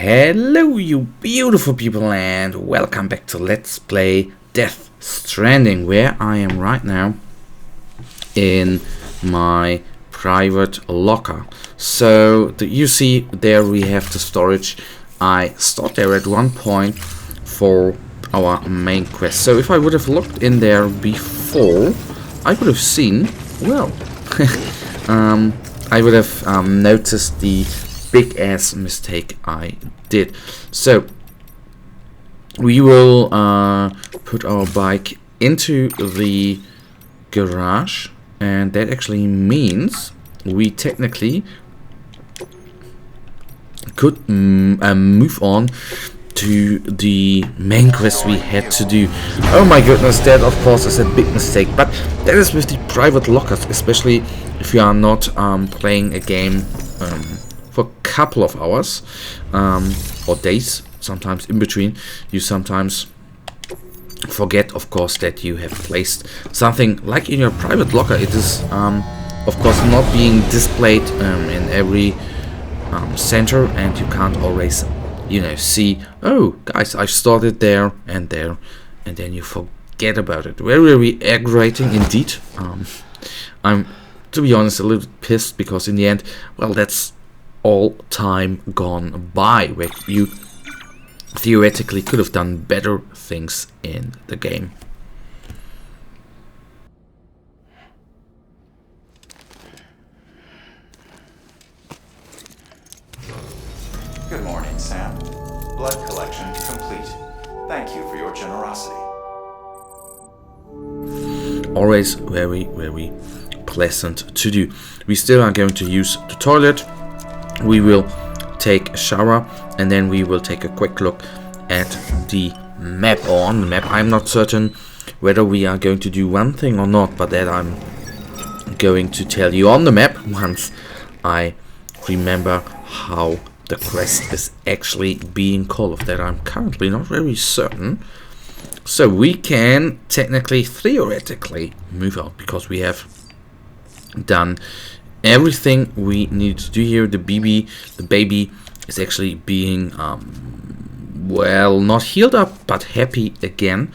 Hello you beautiful people and welcome back to Let's Play Death Stranding, where I am right now in my private locker. So you see there we have the storage. I stopped there at one point for our main quest. So if I would have looked in there before, I would have seen, well, I would have noticed the big ass mistake I did. So we will put our bike into the garage, and that actually means we technically could move on to the main quest we had to do. Oh my goodness, that of course is a big mistake, but that is with the private lockers, especially if you are not playing a game for a couple of hours or days, sometimes in between. You sometimes forget, of course, that you have placed something like in your private locker. It is of course not being displayed in every center, and you can't always, you know, see, oh guys, I started there, and then you forget about it. Very, very aggravating indeed. I'm, to be honest, a little pissed, because in the end, well, that's all time gone by, where you theoretically could have done better things in the game. Good morning, Sam. Blood collection complete. Thank you for your generosity. Always very, very pleasant to do. We still are going to use the toilet. We will take a shower, and then we will take a quick look at the map. Or on the map, I'm not certain whether we are going to do one thing or not, but that I'm going to tell you on the map once I remember how the quest is actually being called. That I'm currently not very certain. So we can technically, theoretically, move out, because we have done everything we need to do here. The baby is actually being well, not healed up, but happy again.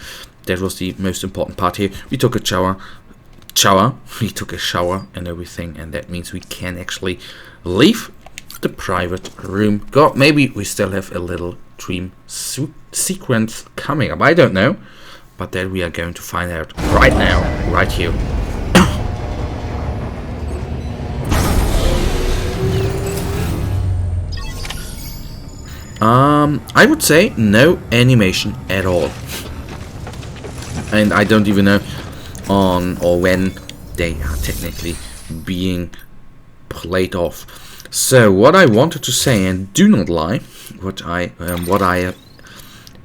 That was the most important part here. We took a shower, we took a shower and everything, and that means we can actually leave the private room. God, maybe we still have a little dream sequence coming up, I don't know, but that we are going to find out right now, right here. I would say no animation at all, and I don't even know on or when they are technically being played off. So what I wanted to say, and do not lie, what I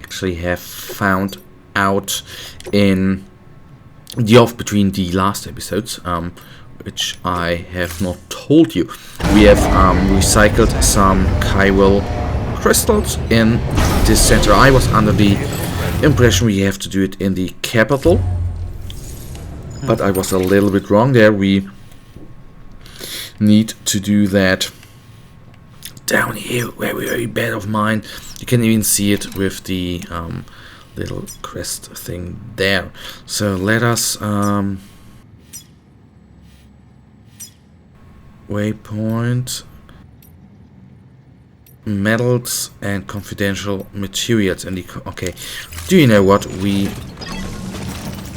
actually have found out in the off between the last episodes, which I have not told you. We have recycled some chiral crystals in this center. I was under the impression we have to do it in the capital, but I was a little bit wrong there. We need to do that down here. Very, very bad of mine. You can even see it with the little crest thing there. So let us waypoint, metals and confidential materials, and okay, do you know what, we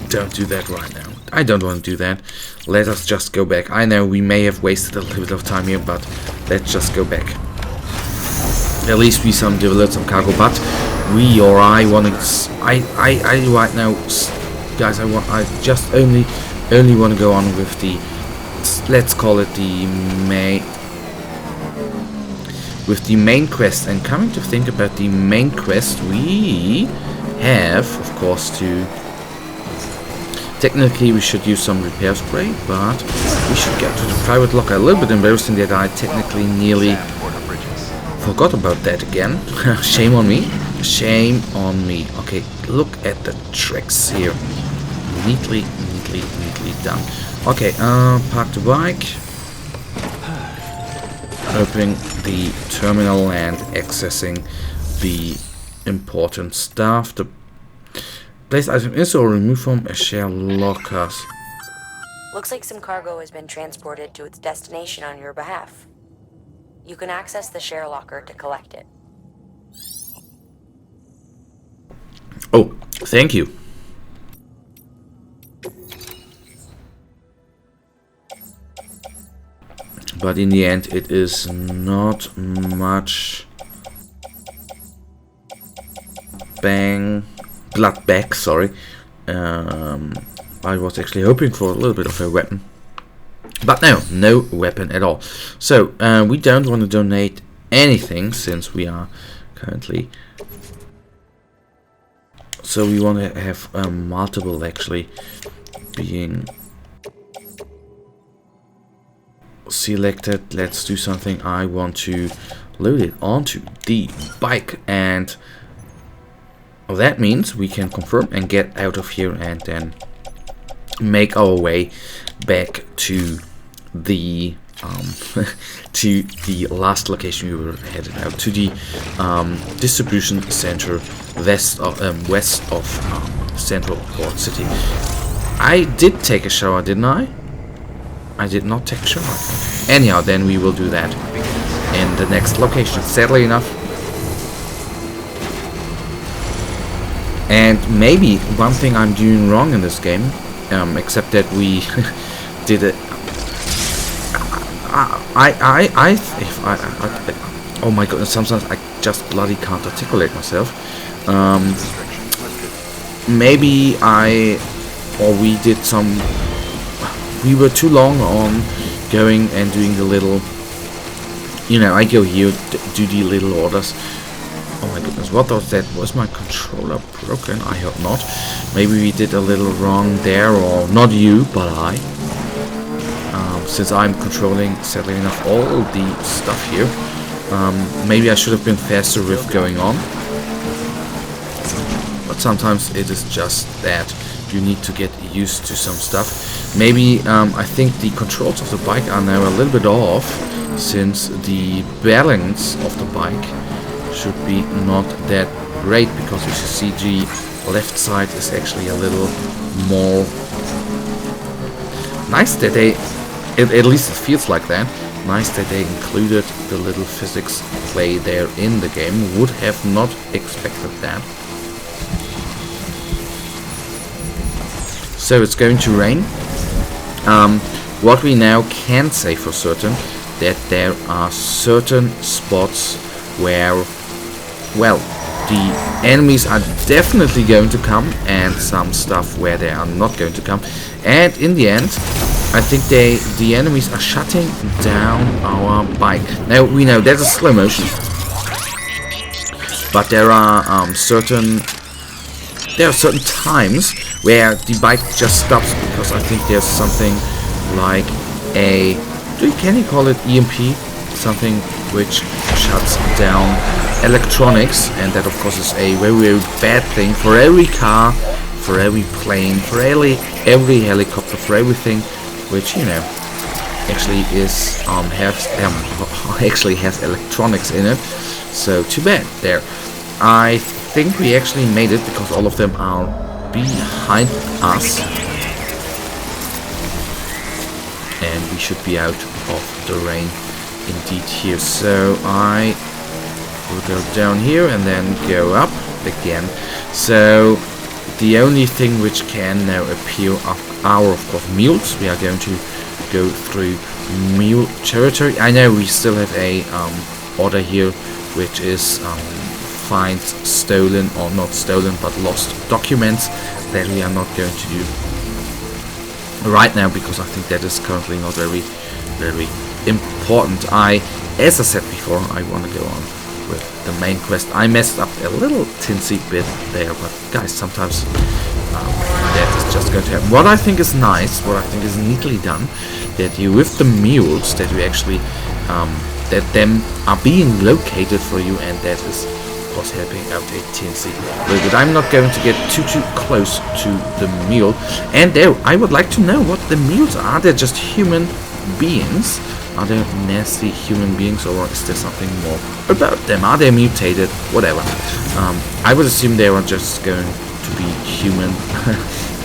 don't do that right now. I don't want to do that. Let us just go back. I know we may have wasted a little bit of time here, but let's just go back. At least we developed some cargo, but we, or I want to, I right now, guys, I just only want to go on with the, let's call it the main quest. And coming to think about the main quest, we have, of course, to technically we should use some repair spray, but we should get to the private locker. A little bit embarrassing that I technically nearly forgot about that again. Shame on me. Shame on me. Okay, look at the tricks here. Neatly done. Okay, park the bike. opening the terminal and accessing the important stuff. The place item is or removed from a share lockers. Looks like some cargo has been transported to its destination on your behalf. You can access the share locker to collect it. Oh, thank you. But in the end, it is not much blood back, sorry. I was actually hoping for a little bit of a weapon. But no weapon at all. So, we don't want to donate anything since we are currently... So we want to have multiple actually being selected. Let's do something. I want to load it onto the bike, and that means we can confirm and get out of here and then make our way back to the to the last location we were headed out to, the distribution center west of Central Port City. I did take a shower, didn't I? I did not take a shower. Anyhow, then we will do that in the next location, sadly enough. And maybe one thing I'm doing wrong in this game, except that we did it. Oh my goodness, sometimes I just bloody can't articulate myself. Maybe we were too long on going and doing the little, I go here, do the little orders. Oh my goodness, what was that? Was my controller broken? I hope not. Maybe we did a little wrong there, or not you, but I. Since I'm controlling, sadly enough, all the stuff here. Maybe I should have been faster with going on. But sometimes it is just that you need to get used to some stuff. Maybe I think the controls of the bike are now a little bit off, since the balance of the bike should be not that great, because you see the left side is actually a little more nice that they... At least it feels like that. Nice that they included the little physics play there in the game. Would have not expected that. So it's going to rain. What we now can say for certain, that there are certain spots where, well, the enemies are definitely going to come, and some stuff where they are not going to come. And in the end, I think the enemies are shutting down our bike. Now we know that is slow motion, but there are certain times where the bike just stops, because I think there's something like a, can you call it EMP? Something which shuts down electronics, and that of course is a very, very bad thing for every car, for every plane, for every helicopter, for everything which actually is actually has electronics in it. So too bad there. I think we actually made it, because all of them are behind us, and we should be out of the rain indeed here. So I will go down here and then go up again. So the only thing which can now appear are of course mules. We are going to go through mule territory. I know we still have a order here, which is find stolen, or not stolen but lost documents, that we are not going to do right now, because I think that is currently not very, very important. As I said before, I want to go on with the main quest. I messed up a little tinsy bit there, but guys, sometimes that is just going to happen. What I think is nice, what I think is neatly done, that you with the mules, that you actually that them are being located for you, and that is of course helping out a tinsy little bit. I'm not going to get too close to the mule, and there I would like to know what the mules are. They're just human beings, Are they nasty human beings, or is there something more about them? Are they mutated? Whatever. I would assume they were just going to be human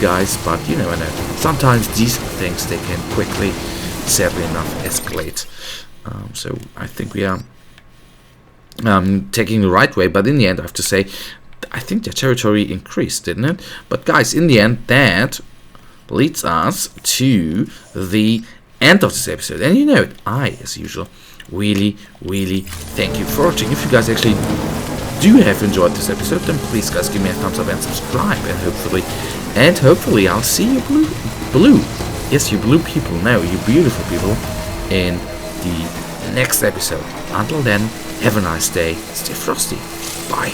guys, but you never know. Sometimes these things, they can quickly, sadly enough, escalate. So I think we are taking the right way, but in the end I have to say I think their territory increased, didn't it? But guys, in the end that leads us to the end of this episode, and you know it, I as usual really thank you for watching. If you guys actually do have enjoyed this episode, then please guys give me a thumbs up and subscribe, and hopefully I'll see you blue yes, you blue people, now you beautiful people, in the next episode. Until then, have a nice day, stay frosty, bye.